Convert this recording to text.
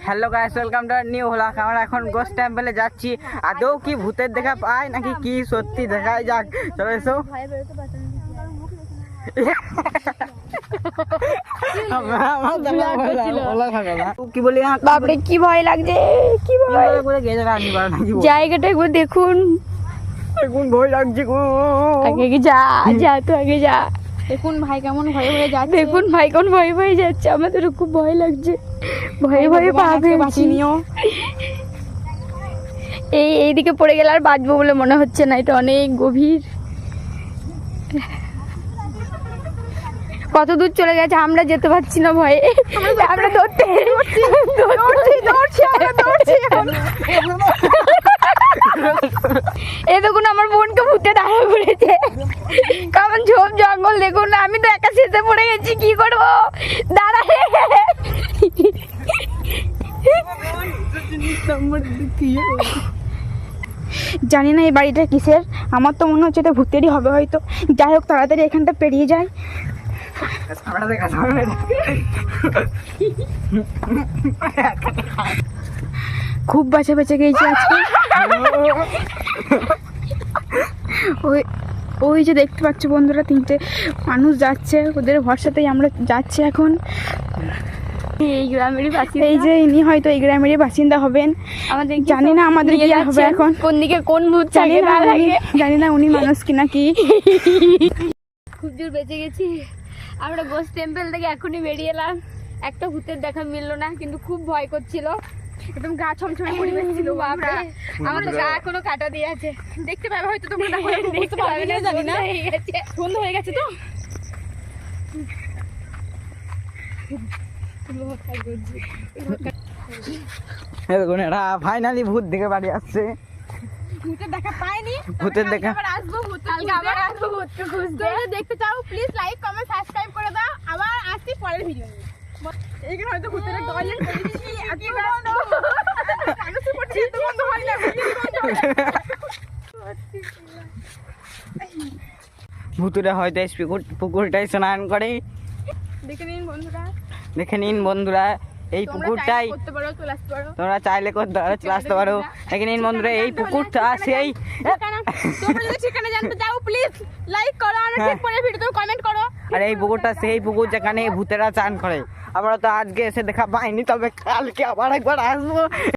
Hello guys, welcome to new blog. আমরা এখন ghost টেম্পলে যাচ্ছি। আদৌ কি ভূতের দেখা পায় নাকি কি সত্যি দেখাই যাক, চলো এসো। কি বলি বাপরে কি ভয় লাগছে, কি ভয়। জায়গাটা একবার দেখুন, এখন ভয় লাগছে গো। আগে যা যা তো আগে যা। দেখুন ভাই কেমন ভয়ে ভয়ে যাচ্ছে। দেখুন ভাই কোন ভয়ে ভয়ে যাচ্ছে, আমাদেরও খুব ভয় লাগছে। ভয়ে ভয়ে পা ফেলছি। এইদিকে পড়ে গেলে আর বাঁচবো বলে মনে হচ্ছে না, এটা অনেক গভীর। কত দূর চলে গেছে আমরা যেতে পারছি না ভয়ে। আমরা দৌড়ছি। এই দেখুন আমার বোনকে ভূতে দাঁড়া করেছে, কেমন ঝোপ জঙ্গল দেখুন। আমি তো একা শেষে পড়ে গেছি, কি করবো দাঁড়া রে। জানি না এই বাড়িটা কিসের, আমার তো মনে হচ্ছে এটা ভূতেরই হবে হয়তো। যাই হোক তাড়াতাড়ি এখানটা পেরিয়ে যায়। খুব বাঁচা বেঁচে গেছি আজকে। ওই যে দেখতে পাচ্ছ বন্ধুরা, 3টে মানুষ যাচ্ছে, ওদের ভরসাতেই আমরা যাচ্ছি এখন। এই গ্রামেরই বাসিন্দা। এই যে ইনি হয়তো এই গ্রামেরই বাসিন্দা হবেন। আমাদের জানি না আমাদের কি হবে এখন, কোন দিকে কোন ভূত জানি না উনি মানুষ কিনা কি। খুব দূর বেঁচে গেছি আমরা। গোস্ট টেম্পল থেকে এখনই বেরিয়ে এলাম। একটা ভূতের দেখা মিললো না, কিন্তু খুব ভয় করছিল। একদম গা ছমছমে পরিবেশ ছিল। বাপরে আমার গা এখনো কাটা দিয়ে আছে। দেখতে পাবে হয়তো তোমরা, দেখতে পাবে না জানি না। সন্ধ্যা হয়ে গেছে তো। ফাইনালি ভূত দেখে বাড়ি আসছে। ভূতের দেখা পাইনি, ভূতের দেখা আসবো। কালকে আবার আসবো ভূতকে খুঁজতে। দেখতে চাও প্লিজ লাইক কমেন্ট সাবস্ক্রাইব করে দাও। আবার আসছি পরের ভিডিও নিয়ে। এইখানে হয়তো ভূতের টয়লেট করেছি। এত বন্ধ মানুষের পড়ছে, এত বন্ধ হয় না। ভূতুরা হয়তো পুকুরটাই স্নান করে। দেখে নিন বন্ধুরা, দেখে নিন বন্ধুরা, এই পুকুরটাই করতে পারো, চলে আসতে পারো। তোমরা চাইলে করতে পারো, চলে আসতে পারো। দেখে নিন বন্ধুরা, এই পুকুরটা সেই। তোমরা যদি সেখানে জানতে চাও প্লিজ লাইক করো, আর ঠিক পরে ভিডিওতে কমেন্ট করো। আর এই পুকুরটা সেই পুকুর যেখানে ভূতেরা চান করে। আমরা তো আজকে এসে দেখা পাইনি, তবে কালকে আবার একবার আসবো।